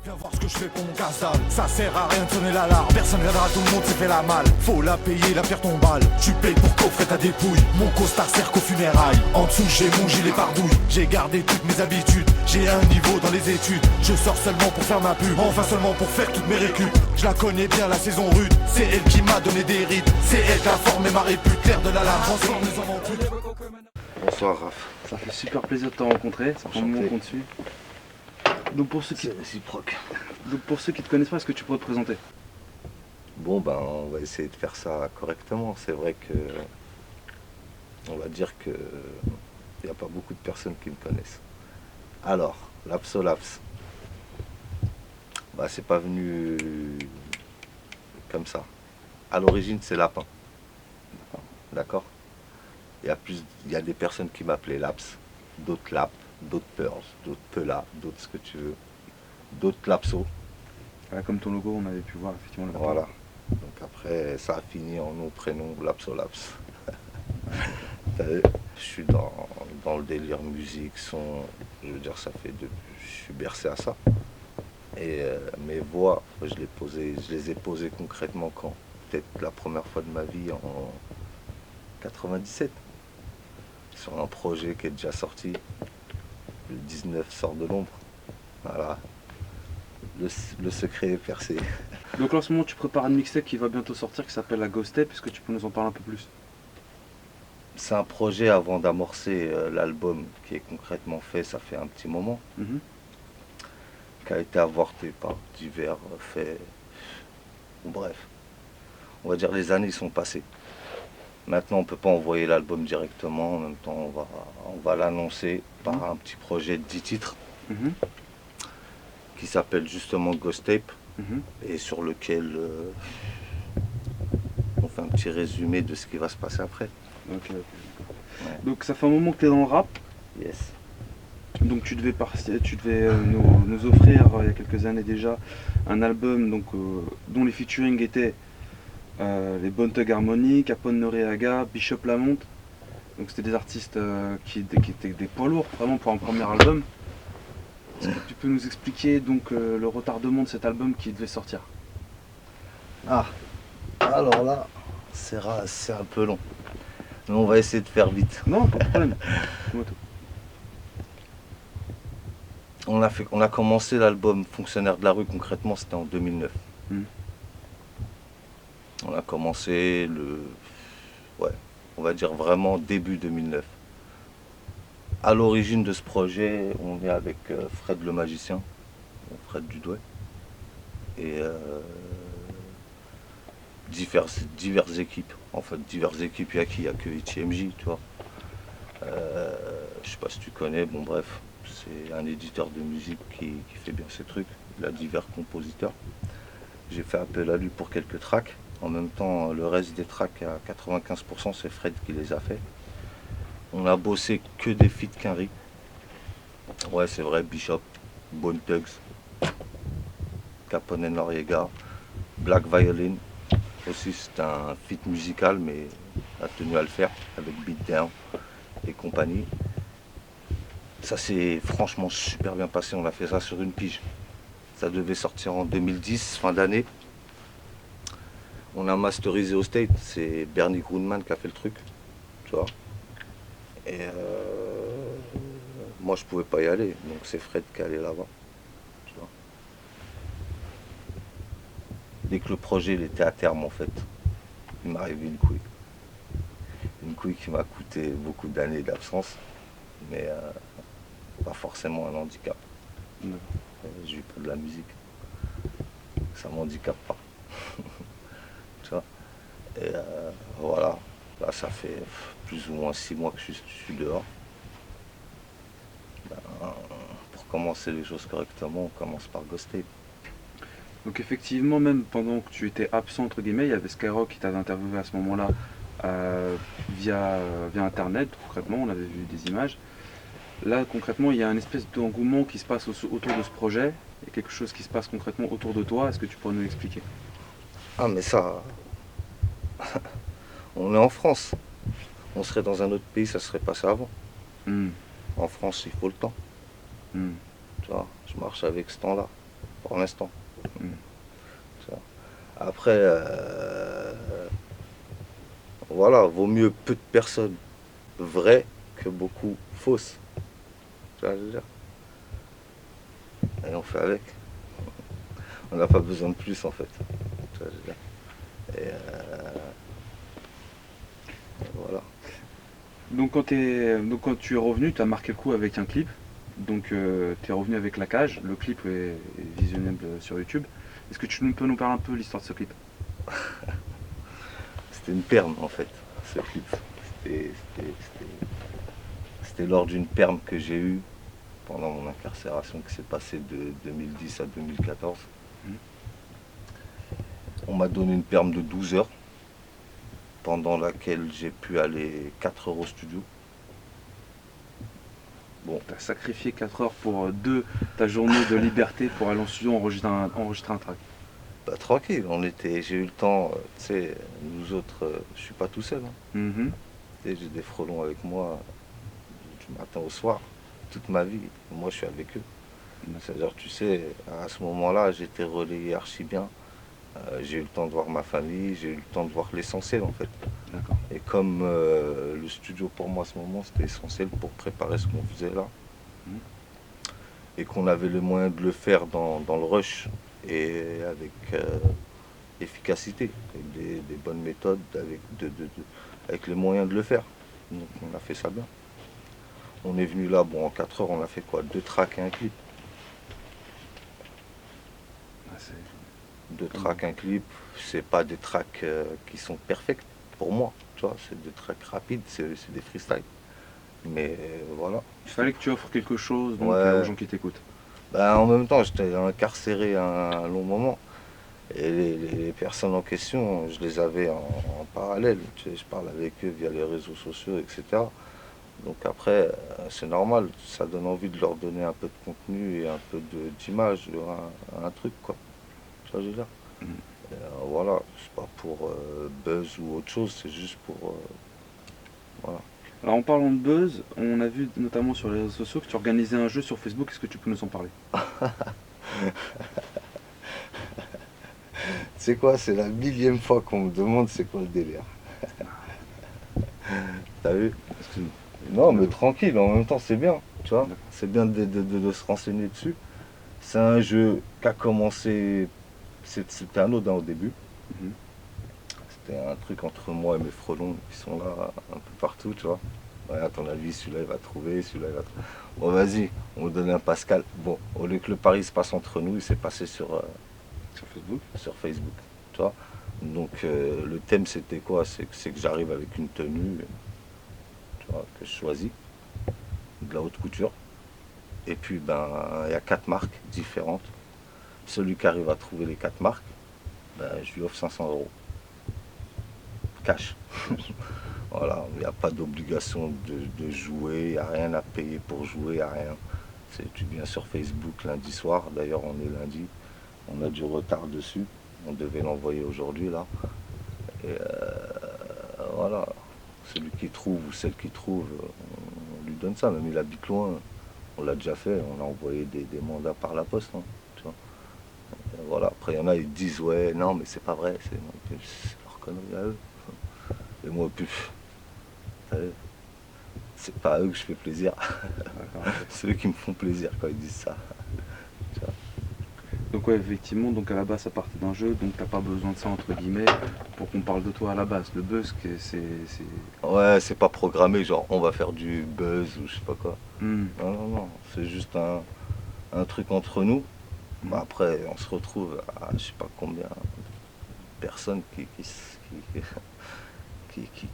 Viens voir ce que je fais pour mon gazal. Ça sert à rien de sonner l'alarme. Personne viendra, tout le monde s'est fait la malle. Faut la payer, la pierre tombale. Tu payes pour coffrer ta dépouille. Mon costard sert qu'aux funérailles. En dessous j'ai mon gilet pardouille. J'ai gardé toutes mes habitudes. J'ai un niveau dans les études. Je sors seulement pour faire ma pub. Enfin seulement pour faire toutes mes récup. Je la connais bien la saison rude. C'est elle qui m'a donné des rides. C'est elle qui a formé ma répute. L'air de la lame transforme les hommes en pute. Bonsoir Raph. Ça fait super plaisir de te rencontrer, ça fait un moment qu'on te suit. Donc pour ceux qui te connaissent pas, est-ce que tu pourrais te présenter? Bon ben on va essayer de faire ça correctement. C'est vrai que on va dire que il n'y a pas beaucoup de personnes qui me connaissent. Alors, Lapsolaps, bah c'est pas venu comme ça. À l'origine c'est Lapin. D'accord. Il y a des personnes qui m'appelaient Laps, d'autres Lap, d'autres Pearls, d'autres Pela, d'autres ce que tu veux, d'autres Lapso. Ouais, comme ton logo, on avait pu voir effectivement. Voilà. Donc après, ça a fini en nom, prénom, Lapsolaps. Je suis dans le délire musique, son, je veux dire, je suis bercé à ça. Et mes voix, je les ai posées concrètement quand? Peut-être la première fois de ma vie en 97. Sur un projet qui est déjà sorti. Le 19 sort de l'ombre. Voilà. Le secret est percé. Donc là, en ce moment, tu prépares un mixtape qui va bientôt sortir qui s'appelle la Ghost Tape. Est-ce que tu peux nous en parler un peu plus? C'est un projet avant d'amorcer l'album qui est concrètement fait, ça fait un petit moment. Qui a été avorté par divers faits. Bref. On va dire les années sont passées. Maintenant, on ne peut pas envoyer l'album directement. En même temps, on va l'annoncer par un petit projet de 10 titres qui s'appelle justement Ghost Tape et sur lequel on fait un petit résumé de ce qui va se passer après. Okay. Ouais. Donc ça fait un moment que tu es dans le rap. Yes. Donc tu devais nous offrir il y a quelques années déjà un album donc, dont les featuring étaient les Bone Thugs Harmony, Capone Noreaga, Bishop Lamont. Donc c'était des artistes qui étaient des poids lourds vraiment pour un premier album. Est-ce que tu peux nous expliquer donc le retardement de cet album qui devait sortir? Ah, alors là, c'est un peu long. Mais on va essayer de faire vite. Non, pas de problème. Dis-moi tout. On a commencé l'album Fonctionnaire de la rue, concrètement c'était en 2009. On a commencé on va dire vraiment début 2009. À l'origine de ce projet, on est avec Fred le magicien, Fred Dudoué, et diverses équipes. En fait, diverses équipes, il y a qui? Il n'y a que ITMJ, tu vois. Je sais pas si tu connais, bon bref, c'est un éditeur de musique qui fait bien ses trucs. Il a divers compositeurs. J'ai fait appel à lui pour quelques tracks. En même temps, le reste des tracks, à 95%, c'est Fred qui les a fait. On a bossé que des feats Quinry. Ouais, c'est vrai, Bishop, Bone Thugs, Capone Noriega, Black Violin. Aussi, c'est un feat musical, mais a tenu à le faire avec Beatdown et compagnie. Ça s'est franchement super bien passé. On a fait ça sur une pige. Ça devait sortir en 2010, fin d'année. On a masterisé au State, c'est Bernie Grundman qui a fait le truc, tu vois. Et moi je pouvais pas y aller, donc c'est Fred qui est allé là-bas, tu vois. Dès que le projet il était à terme en fait, il m'est arrivé une couille. Une couille qui m'a coûté beaucoup d'années d'absence, mais pas forcément un handicap. J'ai eu pas de la musique, ça m'handicape pas. Tu vois. Et voilà, là ça fait plus ou moins 6 mois que je suis dehors. Ben, pour commencer les choses correctement, on commence par Ghost Tape. Donc effectivement, même pendant que tu étais absent entre guillemets, il y avait Skyrock qui t'avait interviewé à ce moment-là via internet, concrètement, on avait vu des images. Là concrètement, il y a un espèce d'engouement qui se passe autour de ce projet, il y a quelque chose qui se passe concrètement autour de toi, est-ce que tu pourrais nous l'expliquer? Ah mais ça, on est en France. On serait dans un autre pays, ça serait passé avant. En France, il faut le temps. Tu vois, je marche avec ce temps-là. pour l'instant. Mm. Tu vois. Après, voilà, vaut mieux peu de personnes vraies que beaucoup fausses. Tu vois ce que je veux dire? Et on fait avec. On n'a pas besoin de plus en fait. Tu vois ce que je veux dire? Et voilà. Donc quand tu es revenu, tu as marqué le coup avec un clip. Donc tu es revenu avec La Cage. Le clip est visionnable sur YouTube. Est-ce que tu peux nous parler un peu de l'histoire de ce clip? C'était une perme en fait, ce clip. C'était c'était lors d'une perme que j'ai eue pendant mon incarcération qui s'est passée de 2010 à 2014. Mhm. On m'a donné une perme de 12 heures pendant laquelle j'ai pu aller 4 heures au studio. Bon, Tu as sacrifié 4 heures pour ta journée de liberté pour aller en studio enregistrer un track. bah, tranquille, j'ai eu le temps, tu sais, nous autres, je suis pas tout seul, hein. Mhm. Tu sais, j'ai des frelons avec moi du matin au soir, toute ma vie. Moi, je suis avec eux. C'est-à-dire, tu sais, à ce moment-là, j'étais relayé archi bien. J'ai eu le temps de voir ma famille, j'ai eu le temps de voir l'essentiel en fait. D'accord. Et comme le studio pour moi à ce moment c'était essentiel pour préparer ce qu'on faisait là, Mhm. et qu'on avait le moyen de le faire dans le rush et avec efficacité, avec des bonnes méthodes, avec les moyens de le faire. Donc on a fait ça bien. On est venu là, bon en 4 heures on a fait quoi? 2 tracks et un clip. Ah, c'est- 2 tracks, un clip, c'est pas des tracks qui sont perfects pour moi, tu vois, c'est des tracks rapides, c'est des freestyles. Mais voilà. Il fallait que tu offres quelque chose donc, aux Ouais. gens qui t'écoutent. Bah, en même temps, j'étais incarcéré un long moment. Et les personnes en question, je les avais en parallèle. Tu sais, je parle avec eux via les réseaux sociaux, etc. Donc après, c'est normal, ça donne envie de leur donner un peu de contenu et un peu d'image, un truc, quoi. Tu vois, ce que je veux dire? Mhm. Voilà, c'est pas pour buzz ou autre chose, c'est juste pour. Voilà. Alors en parlant de buzz, on a vu notamment sur les réseaux sociaux que tu organisais un jeu sur Facebook. Est-ce que tu peux nous en parler? C'est quoi? C'est la millième fois qu'on me demande c'est quoi le délire. T'as vu? Excuse-moi. Non, mais tranquille, en même temps, c'est bien, tu vois. D'accord. C'est bien de se renseigner dessus. C'est un jeu qui a commencé. C'était anodin au début. Mhm. C'était un truc entre moi et mes frelons qui sont là un peu partout, tu vois. Ouais, à ton avis, celui-là il va trouver, celui-là il va trouver. Bon, vas-y, on va donner un Pascal. Bon, au lieu que le pari se passe entre nous, il s'est passé Sur Facebook. sur Facebook, tu vois. Donc, le thème c'était quoi? C'est que j'arrive avec une tenue, tu vois, que je choisis, de la haute couture. Et puis, ben, il y a 4 marques différentes. Celui qui arrive à trouver les 4 marques, ben, je lui offre 500 euros. Cash. Voilà, il n'y a pas d'obligation de jouer, il n'y a rien à payer pour jouer, il n'y a rien. Tu viens sur Facebook lundi soir, d'ailleurs on est lundi, on a du retard dessus, on devait l'envoyer aujourd'hui là. Et voilà, celui qui trouve ou celle qui trouve, on lui donne ça, même il habite loin, on l'a déjà fait, on a envoyé des mandats par la poste, hein, tu vois. Et voilà, après il y en a, ils disent ouais, non mais c'est pas vrai, c'est leur connerie à eux. Et moi, plus, c'est pas à eux que je fais plaisir, D'accord. c'est eux qui me font plaisir quand ils disent ça. Tu vois. Donc ouais, effectivement, donc à la base ça partait d'un jeu, donc t'as pas besoin de ça entre guillemets pour qu'on parle de toi à la base. Le buzz, Ouais, c'est pas programmé, genre on va faire du buzz ou je sais pas quoi. Hmm. Non, non, non, c'est juste un truc entre nous. Bah, après, on se retrouve à je sais pas combien de personnes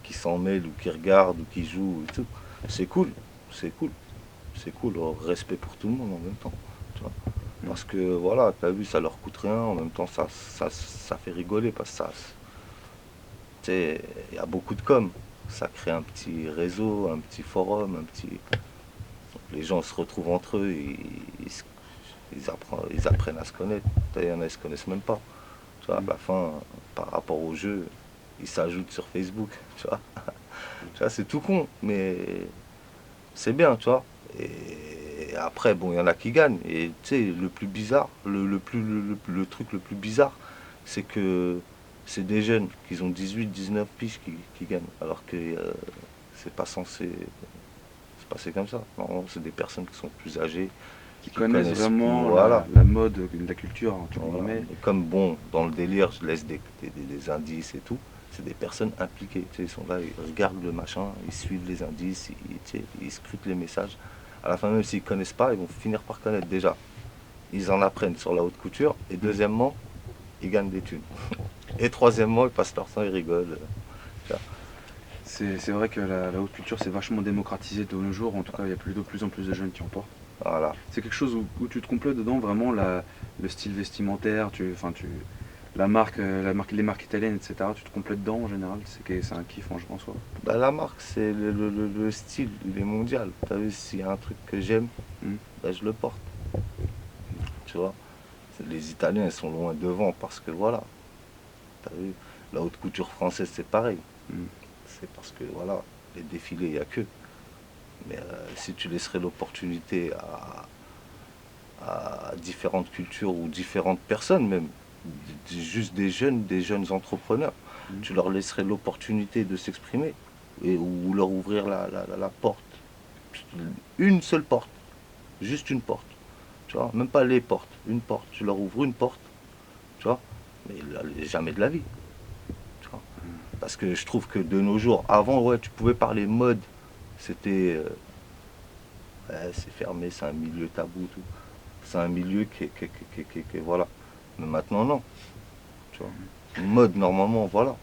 qui s'en mêlent ou qui regardent ou qui jouent et tout. C'est cool, c'est cool, c'est cool. Respect pour tout le monde en même temps, tu vois. Parce que voilà, t'as vu, ça leur coûte rien, en même temps ça fait rigoler parce que ça, tu sais, il y a beaucoup de com. Ça crée un petit réseau, un petit forum, un petit. Les gens se retrouvent entre eux, ils apprennent à se connaître. Il y en a, ils se connaissent même pas. Tu vois, à la fin, par rapport au jeu, ils s'ajoutent sur Facebook, tu vois. Tu vois, c'est tout con, mais c'est bien, tu vois. Et Et après, bon, il y en a qui gagnent. Et tu sais, le plus bizarre, le truc le plus bizarre, c'est que c'est des jeunes qui ont 18, 19 piges qui gagnent. Alors que c'est pas censé se passer comme ça. Normalement, c'est des personnes qui sont plus âgées, Qui qui connaissent connaissent vraiment voilà. la mode, la culture, entre Voilà. guillemets. Et comme bon, dans le délire, je laisse des indices et tout. C'est des personnes impliquées. Tu sais, ils sont là, ils regardent le machin, ils suivent les indices, tu sais, ils scrutent les messages. À la fin, même s'ils ne connaissent pas, ils vont finir par connaître déjà. Ils en apprennent sur la haute couture. Et deuxièmement, ils gagnent des thunes. Et troisièmement, ils passent leur temps, ils rigolent. Tu vois. C'est vrai que la haute culture s'est vachement démocratisée de nos jours. En tout cas, il y a de plus en plus de jeunes qui en portent. Voilà. C'est quelque chose où tu te complètes dedans, vraiment le style vestimentaire, la marque, les marques italiennes, etc. Tu te complètes dedans en général. C'est un kiff en soi. Bah, la marque, c'est le style, il est mondial. T'as vu, s'il y a un truc que j'aime, bah, je le porte. Tu vois, les Italiens, ils sont loin devant parce que voilà. T'as vu, la haute couture française, c'est pareil. C'est parce que voilà, les défilés, il n'y a que. Mais si tu laisserais l'opportunité à différentes cultures ou différentes personnes même, juste des jeunes entrepreneurs, tu leur laisserais l'opportunité de s'exprimer ou leur ouvrir la porte. Une seule porte, juste une porte. Tu vois, même pas les portes, une porte. Tu leur ouvres une porte, tu vois, mais jamais de la vie. Tu vois. Parce que je trouve que de nos jours, avant, ouais, tu pouvais parler mode, c'était ouais, c'est fermé, c'est un milieu tabou, tout. C'est un milieu qui voilà. Mais maintenant, non. Tu vois. Mode, normalement, voilà.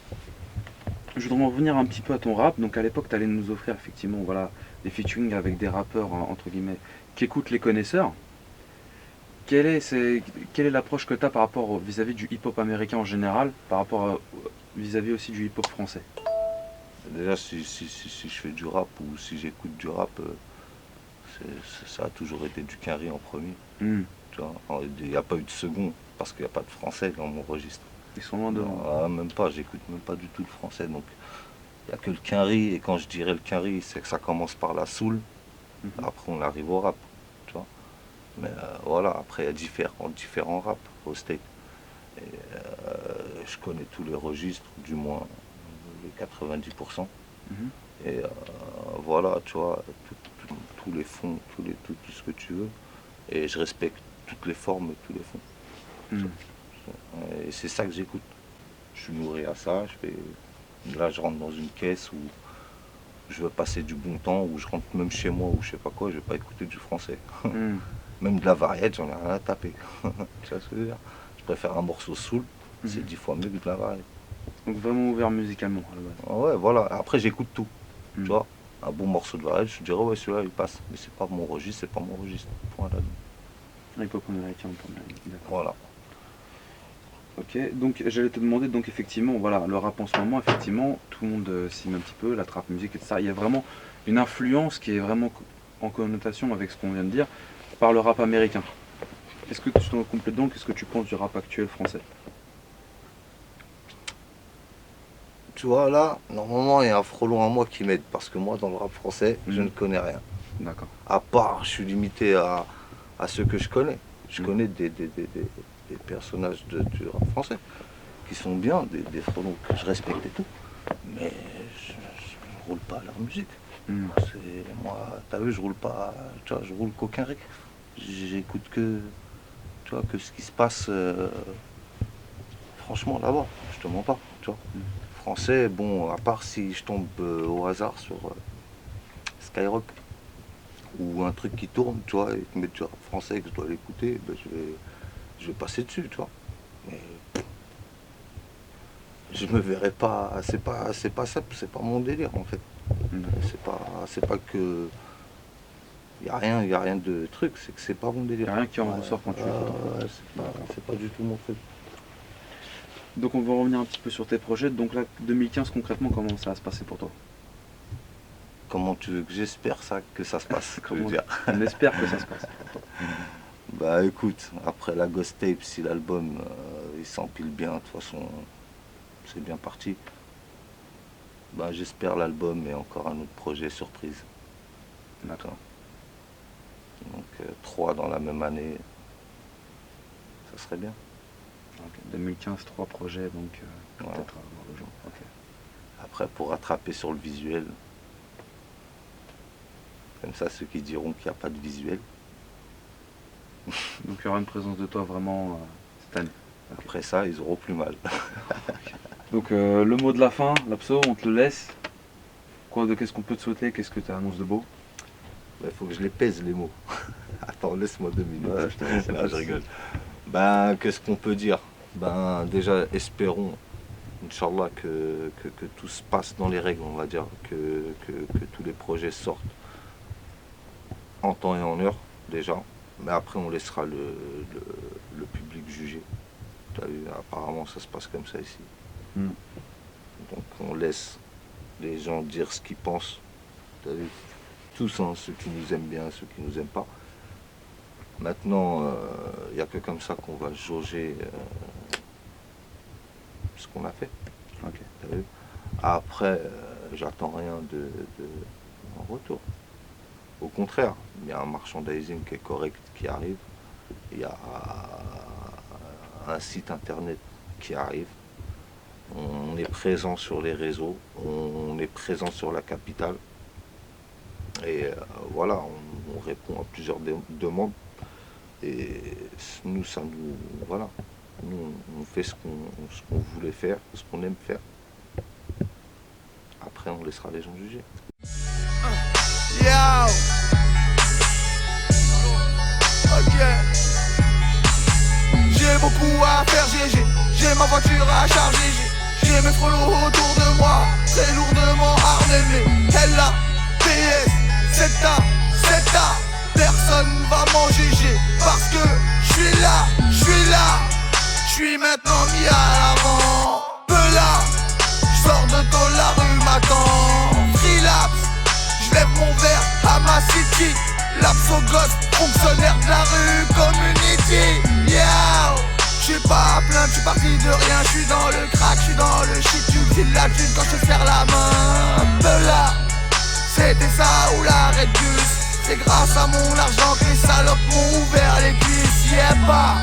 Je voudrais en revenir un petit peu à ton rap. Donc à l'époque, tu allais nous offrir effectivement voilà, des featuring avec des rappeurs, entre guillemets, qui écoutent les connaisseurs. Quelle est l'approche que tu as par rapport vis-à-vis du hip-hop américain en général, par rapport vis-à-vis aussi du hip-hop français? Déjà, si je fais du rap ou si j'écoute du rap, ça a toujours été du Quinry en premier. Tu vois, il n'y a pas eu de second parce qu'il n'y a pas de français dans mon registre. Ils sont loin devant. Non, même pas, j'écoute même pas du tout le français. Donc, il n'y a que le Quinry. Et quand je dirais le Quinry, c'est que ça commence par la soul. Après, on arrive au rap. Tu vois. Mais voilà, après, il y a différents rap au State. Et, je connais tous les registres, du moins les 90%. Et voilà, tu vois, tous les fonds, tout ce que tu veux. Et je respecte toutes les formes, tous les fonds. Et c'est ça que j'écoute. Je suis nourri à ça. Là, je rentre dans une caisse où je veux passer du bon temps, où je rentre même chez moi ou je sais pas quoi, je vais pas écouter du français. Même de la variette, j'en ai rien à taper. Tu vois ce que je veux dire? Je préfère un morceau soul, c'est 10 fois mieux que de la variette. Donc vraiment ouvert musicalement à la base. Ouais, voilà. Après, j'écoute tout. Tu vois, un bon morceau de variette, je dirais ouais, celui-là il passe. Mais c'est pas mon registre, c'est pas mon registre. Point là. Hip-hop américain, d'accord. Voilà. Ok, donc j'allais te demander, donc effectivement, voilà, le rap en ce moment, effectivement, tout le monde s'y met un petit peu, la trap musique, etc. Il y a vraiment une influence qui est vraiment en connotation avec ce qu'on vient de dire par le rap américain. Est-ce que tu t'en complètes donc, qu'est-ce que tu penses du rap actuel français? Tu vois, là, normalement, il y a un frelon à moi qui m'aide, parce que moi, dans le rap français, je ne connais rien. D'accord. À part, je suis limité à ceux que je connais. Je connais des personnages du rap français qui sont bien, des frelons que je respecte et tout. Mais je ne roule pas à leur musique. Moi, t'as vu, je roule pas, tu vois, je roule qu'aucun rec. J'écoute que, tu vois, que ce qui se passe, franchement, là-bas, je te mens pas, tu vois. Français, bon, à part si je tombe au hasard sur Skyrock ou un truc qui tourne, tu vois, et te mettre du rap français et que je dois l'écouter, ben, je vais passer dessus, tu vois. Mais je me verrai pas, c'est pas ça, c'est pas mon délire en fait. C'est pas que y a rien de truc, c'est que c'est pas mon délire. Il n'y a rien qui en ressort quand tu écoutes. C'est pas du tout mon truc. Donc on va revenir un petit peu sur tes projets. Donc là, 2015 concrètement, comment ça va se passer pour toi? Comment tu veux que j'espère ça, que ça se passe, je veux dire. On espère que ça se passe. Bah écoute, après la Ghost Tape, si l'album il s'empile bien, de toute façon c'est bien parti. Bah j'espère l'album et encore un autre projet surprise. D'accord. Donc 3 dans la même année, ça serait bien. Okay. 2015, 3 projets, donc Voilà. peut-être avoir le genre. Okay. Après, pour rattraper sur le visuel, comme ça, ceux qui diront qu'il n'y a pas de visuel. Donc il y aura une présence de toi vraiment cette année. Okay. Après ça, ils auront plus mal. Donc le mot de la fin, l'abso, on te le laisse. Qu'est-ce qu'on peut te souhaiter? Qu'est-ce que tu annonces de beau? Il faut que je les pèse les mots. Attends, laisse-moi 2 minutes. Ouais, Là, je rigole. Qu'est-ce qu'on peut dire? Déjà, espérons, Inch'Allah, que tout se passe dans les règles, on va dire, que tous les projets sortent en temps et en heure, déjà. Mais après, on laissera le public juger. T'as vu, apparemment, ça se passe comme ça ici. Donc, on laisse les gens dire ce qu'ils pensent. T'as vu, tous, hein, ceux qui nous aiment bien, ceux qui nous aiment pas. Maintenant, il n'y a que comme ça qu'on va jauger ce qu'on a fait. Okay. T'as vu. Après, j'attends rien en retour. Au contraire, il y a un merchandising qui est correct qui arrive. Il y a un site internet qui arrive. On est présent sur les réseaux, on est présent sur la capitale. Et voilà, on répond à plusieurs demandes. Et nous, ça nous. Voilà. Nous, on fait ce qu'on voulait faire, ce qu'on aime faire. Après, on laissera les gens juger. Yo. Ok. J'ai beaucoup à faire, j'ai ma voiture à charger, j'ai mes frolos autour de moi, très lourdement harnais. Elle a PS, c'est ta, personne va m'en juger, parce que je suis là, je suis maintenant mis à l'avant. Peu là, je sors de tôle, la rue m'attend. Freelapse, je lève mon verre à ma city. L'abso gosse, fonctionnaire de la rue, community. Yo, j'suis pas à plaindre, j'suis parti de rien. J'suis dans le crack, j'suis dans le shit. J'utilise la thune quand je te serre la main. Peu là, c'était ça ou l'arrêt de bus. C'est grâce à mon argent que les salopes m'ont ouvert les cuisses. Yeah, bah.